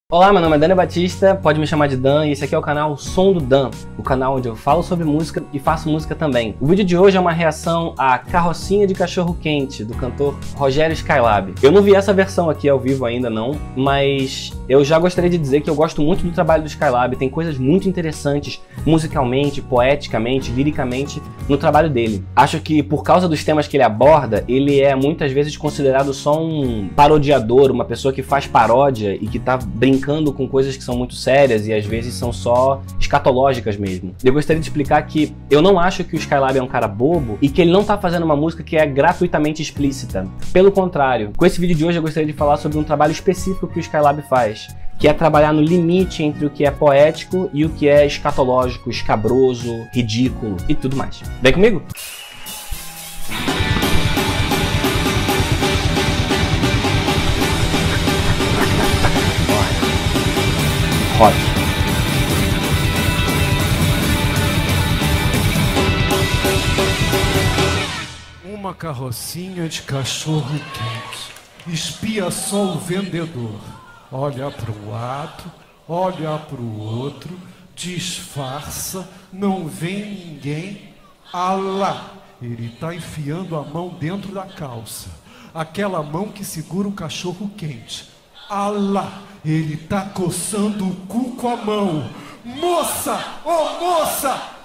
Olá, meu nome é Daniel Batista, pode me chamar de Dan e esse aqui é o canal Som do Dan, o canal onde eu falo sobre música e faço música também. O vídeo de hoje é uma reação à Carrocinha de Cachorro Quente, do cantor Rogério Skylab. Eu não vi essa versão aqui ao vivo ainda não, mas eu já gostaria de dizer que eu gosto muito do trabalho do Skylab, tem coisas muito interessantes musicalmente, poeticamente, liricamente no trabalho dele. Acho que por causa dos temas que ele aborda, ele é muitas vezes considerado só um parodiador, uma pessoa que faz paródia e que tá brincando com coisas que são muito sérias e às vezes são só escatológicas mesmo. Eu gostaria de explicar que eu não acho que o Skylab é um cara bobo e que ele não tá fazendo uma música que é gratuitamente explícita. Pelo contrário, com esse vídeo de hoje eu gostaria de falar sobre um trabalho específico que o Skylab faz, que é trabalhar no limite entre o que é poético e o que é escatológico, escabroso, ridículo e tudo mais. Vem comigo? Rock. Uma carrocinha de cachorro quente, espia só o vendedor, olha para um lado, olha para o outro, disfarça, não vê ninguém, alá, ele tá enfiando a mão dentro da calça, aquela mão que segura o cachorro quente, alá, ele tá coçando o cu com a mão. Moça! Ô moça!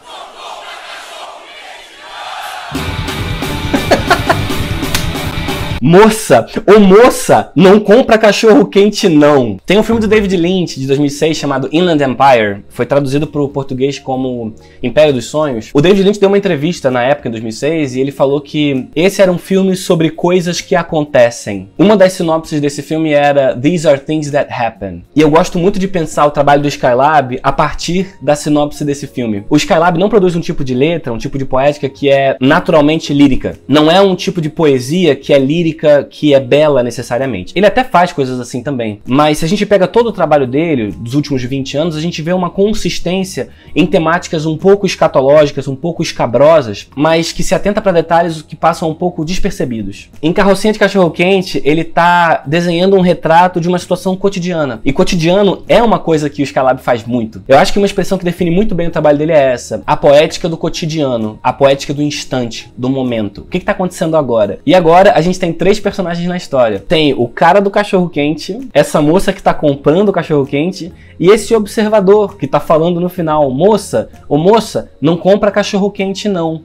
Moça, ô moça, não compra cachorro quente não. Tem um filme do David Lynch de 2006 chamado Inland Empire, foi traduzido para o português como Império dos Sonhos. O David Lynch deu uma entrevista na época, em 2006, e ele falou que esse era um filme sobre coisas que acontecem. Uma das sinopses desse filme era These are things that happen. E eu gosto muito de pensar o trabalho do Skylab a partir da sinopse desse filme. O Skylab não produz um tipo de letra, um tipo de poética que é naturalmente lírica. Não é um tipo de poesia que é lírica, que é bela necessariamente. Ele até faz coisas assim também, mas se a gente pega todo o trabalho dele dos últimos 20 anos, a gente vê uma consistência em temáticas um pouco escatológicas, um pouco escabrosas, mas que se atenta para detalhes que passam um pouco despercebidos. Em Carrocinha de Cachorro Quente, ele tá desenhando um retrato de uma situação cotidiana, e cotidiano é uma coisa que o Skylab faz muito. Eu acho que uma expressão que define muito bem o trabalho dele é essa: a poética do cotidiano, a poética do instante, do momento. O que tá acontecendo agora? E agora a gente tem três personagens na história. Tem o cara do cachorro quente, essa moça que tá comprando o cachorro quente e esse observador que tá falando no final: moça, ô moça, não compra cachorro quente não.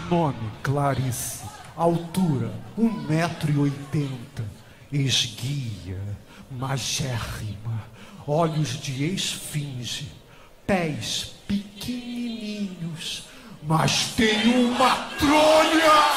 Nome: Clarice. Altura: 1,80 m. Esguia, magérrima. Olhos de esfinge. Pés pequenininhos. Mas tem uma trolha!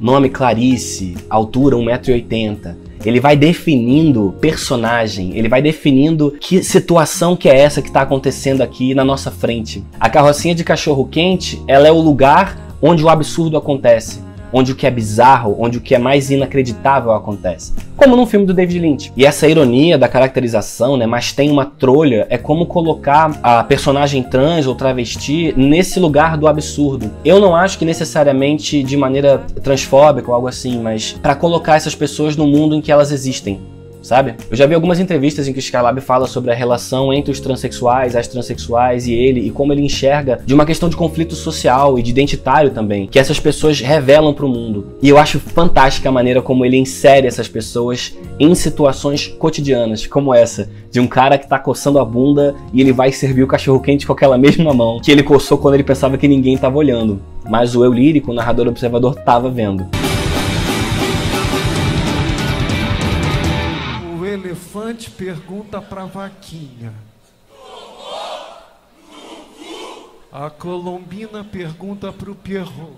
Nome: Clarice, altura 1,80 m. Ele vai definindo personagem, ele vai definindo que situação que é essa que está acontecendo aqui na nossa frente. A Carrocinha de Cachorro Quente, ela é o lugar onde o absurdo acontece, onde o que é bizarro, onde o que é mais inacreditável acontece. Como num filme do David Lynch. E essa ironia da caracterização, né, mas tem uma trolha, é como colocar a personagem trans ou travesti nesse lugar do absurdo. Eu não acho que necessariamente de maneira transfóbica ou algo assim, mas para colocar essas pessoas no mundo em que elas existem. Sabe? Eu já vi algumas entrevistas em que o Skylab fala sobre a relação entre os transexuais, as transexuais e ele, e como ele enxerga de uma questão de conflito social e de identitário também, que essas pessoas revelam para o mundo. E eu acho fantástica a maneira como ele insere essas pessoas em situações cotidianas, como essa, de um cara que tá coçando a bunda e ele vai servir o cachorro quente com aquela mesma mão que ele coçou quando ele pensava que ninguém tava olhando. Mas o eu lírico, o narrador observador, tava vendo. O elefante pergunta pra vaquinha. A colombina pergunta pro Pierrot.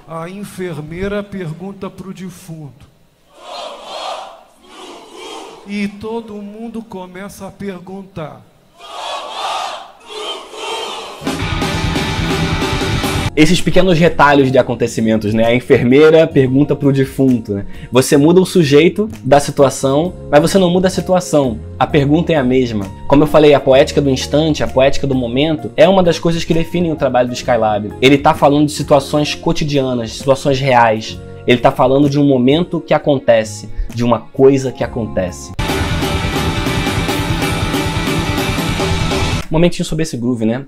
A enfermeira pergunta pro defunto. E todo mundo começa a perguntar. esses pequenos retalhos de acontecimentos, né? A enfermeira pergunta pro defunto, né? Você muda o sujeito da situação, mas você não muda a situação. A pergunta é a mesma. Como eu falei, a poética do instante, a poética do momento, é uma das coisas que definem o trabalho do Skylab. Ele tá falando de situações cotidianas, situações reais. Ele tá falando de um momento que acontece, de uma coisa que acontece. Um momentinho sobre esse groove, né?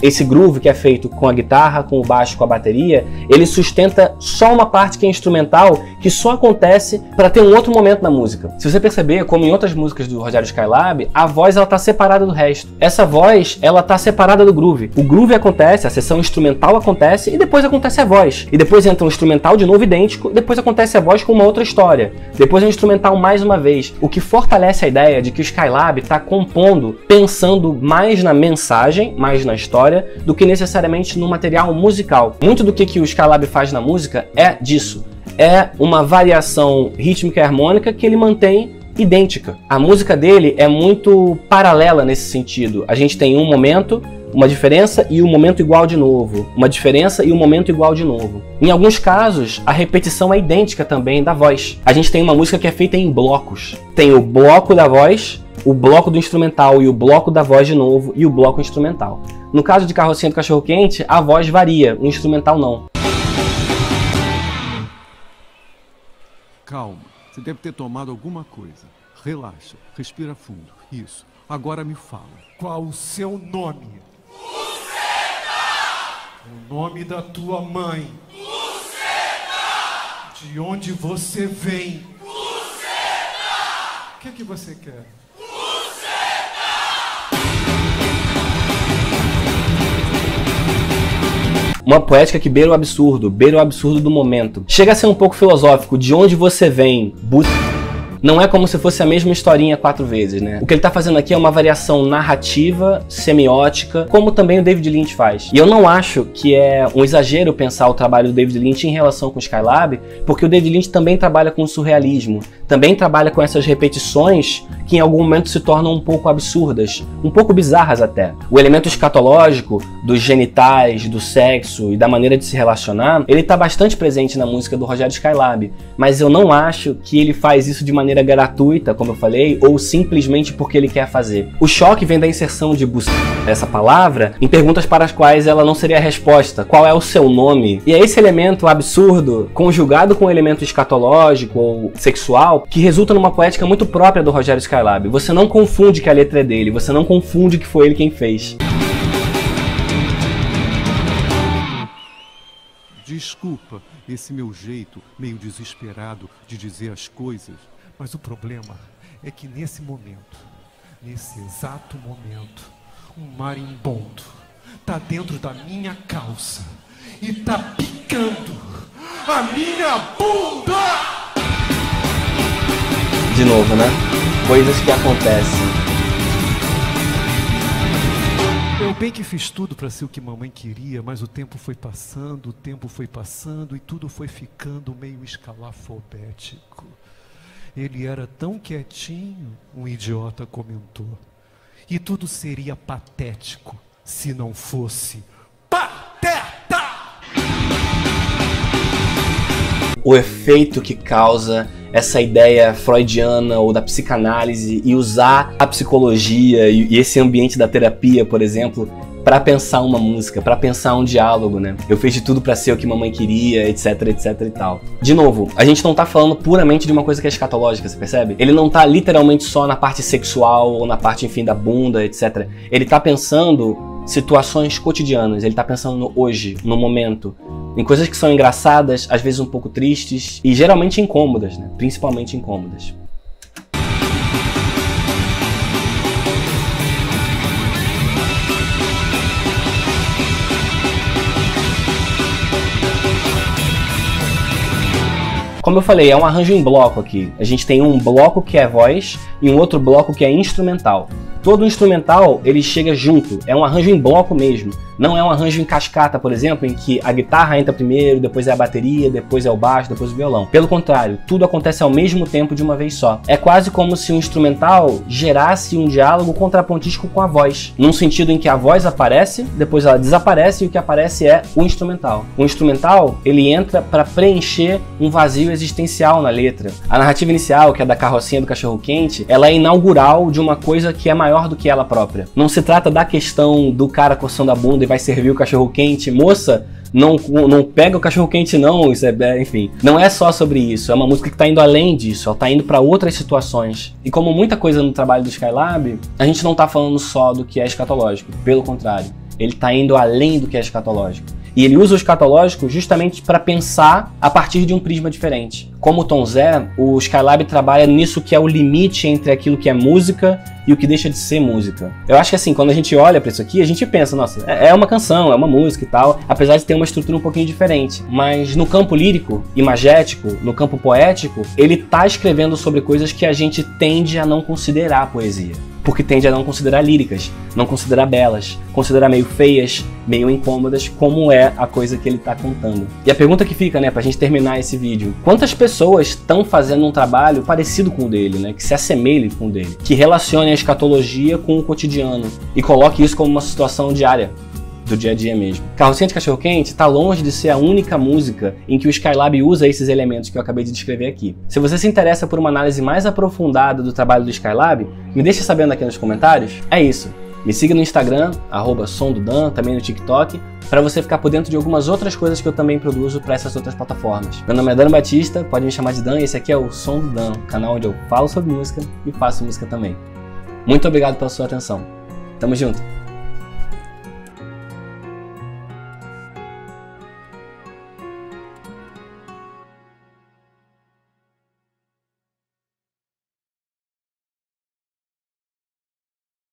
Esse groove que é feito com a guitarra, com o baixo, com a bateria, ele sustenta só uma parte que é instrumental, que só acontece para ter um outro momento na música. Se você perceber, como em outras músicas do Rogério Skylab, a voz ela tá separada do resto. Essa voz, ela tá separada do groove. O groove acontece, a sessão instrumental acontece e depois acontece a voz. E depois entra um instrumental de novo idêntico, e depois acontece a voz com uma outra história. Depois é um instrumental mais uma vez, o que fortalece a ideia de que o Skylab tá compondo, pensando mais na mensagem, mais na história, do que necessariamente no material musical. Muito do que o Skylab faz na música é disso. É uma variação rítmica e harmônica que ele mantém idêntica. A música dele é muito paralela nesse sentido. A gente tem um momento, uma diferença e um momento igual de novo. Uma diferença e um momento igual de novo. Em alguns casos, a repetição é idêntica também da voz. A gente tem uma música que é feita em blocos. Tem o bloco da voz, o bloco do instrumental e o bloco da voz de novo e o bloco instrumental. No caso de Carrocinha do Cachorro Quente, a voz varia, o instrumental não. Calma, você deve ter tomado alguma coisa. Relaxa, respira fundo. Isso. Agora me fala. Qual o seu nome? Buceta! O nome da tua mãe? Buceta! De onde você vem? Buceta! O que é que você quer? Uma poética que beira o absurdo do momento. Chega a ser um pouco filosófico, de onde você vem, não é como se fosse a mesma historinha 4 vezes, né? O que ele tá fazendo aqui é uma variação narrativa, semiótica, como também o David Lynch faz. E eu não acho que é um exagero pensar o trabalho do David Lynch em relação com o Skylab, porque o David Lynch também trabalha com o surrealismo, também trabalha com essas repetições que em algum momento se tornam um pouco absurdas, um pouco bizarras até. O elemento escatológico dos genitais, do sexo e da maneira de se relacionar, ele tá bastante presente na música do Rogério Skylab, mas eu não acho que ele faz isso de maneira gratuita, como eu falei, ou simplesmente porque ele quer fazer. O choque vem da inserção de essa palavra em perguntas para as quais ela não seria a resposta. Qual é o seu nome? E é esse elemento absurdo, conjugado com o elemento escatológico ou sexual, que resulta numa poética muito própria do Rogério Skylab. Você não confunde que a letra é dele, você não confunde que foi ele quem fez. Desculpa esse meu jeito meio desesperado de dizer as coisas, mas o problema é que nesse momento, nesse exato momento, um marimbondo tá dentro da minha calça e tá picando a minha bunda! De novo, né? Coisas que acontecem. Eu bem que fiz tudo para ser o que mamãe queria, mas o tempo foi passando e tudo foi ficando meio escalafobético. Ele era tão quietinho, um idiota comentou. E tudo seria patético se não fosse pateta! O efeito que causa essa ideia freudiana ou da psicanálise e usar a psicologia e esse ambiente da terapia, por exemplo, para pensar uma música, para pensar um diálogo, né? Eu fiz de tudo para ser o que mamãe queria, etc, etc e tal. De novo, a gente não tá falando puramente de uma coisa que é escatológica, você percebe? Ele não tá literalmente só na parte sexual ou na parte, enfim, da bunda, etc. Ele tá pensando situações cotidianas, ele tá pensando no hoje, no momento, em coisas que são engraçadas, às vezes um pouco tristes e geralmente incômodas, né? Principalmente incômodas. Como eu falei, é um arranjo em bloco aqui. A gente tem um bloco que é voz e um outro bloco que é instrumental. Todo instrumental, ele chega junto, é um arranjo em bloco mesmo. Não é um arranjo em cascata, por exemplo, em que a guitarra entra primeiro, depois é a bateria, depois é o baixo, depois o violão. Pelo contrário, tudo acontece ao mesmo tempo de uma vez só. É quase como se o instrumental gerasse um diálogo contrapontístico com a voz, num sentido em que a voz aparece, depois ela desaparece e o que aparece é o instrumental. O instrumental, ele entra para preencher um vazio existencial na letra. A narrativa inicial, que é da carrocinha do cachorro-quente, ela é inaugural de uma coisa que é maior do que ela própria. Não se trata da questão do cara coçando a bunda e vai servir o cachorro-quente. Moça, não pega o cachorro-quente não, isso enfim. Não é só sobre isso, é uma música que está indo além disso, ela está indo para outras situações. E como muita coisa no trabalho do Skylab, a gente não está falando só do que é escatológico, pelo contrário, ele está indo além do que é escatológico. E ele usa o escatológico justamente para pensar a partir de um prisma diferente. Como o Tom Zé, o Skylab trabalha nisso que é o limite entre aquilo que é música e o que deixa de ser música. Eu acho que assim, quando a gente olha para isso aqui, a gente pensa, nossa, é uma canção, é uma música e tal, apesar de ter uma estrutura um pouquinho diferente. Mas no campo lírico, imagético, no campo poético, ele tá escrevendo sobre coisas que a gente tende a não considerar poesia. Porque tende a não considerar líricas, não considerar belas, considerar meio feias, meio incômodas, como é a coisa que ele está contando. E a pergunta que fica, né, pra gente terminar esse vídeo, quantas pessoas estão fazendo um trabalho parecido com o dele, né, que se assemelhe com o dele, que relacione a escatologia com o cotidiano e coloque isso como uma situação diária, do dia a dia mesmo. Carrocinha de Cachorro-Quente está longe de ser a única música em que o Skylab usa esses elementos que eu acabei de descrever aqui. Se você se interessa por uma análise mais aprofundada do trabalho do Skylab, me deixe sabendo aqui nos comentários. É isso. Me siga no Instagram, @somdodan, também no TikTok, para você ficar por dentro de algumas outras coisas que eu também produzo para essas outras plataformas. Meu nome é Dan Batista, pode me chamar de Dan, e esse aqui é o Som do Dan, canal onde eu falo sobre música e faço música também. Muito obrigado pela sua atenção. Tamo junto!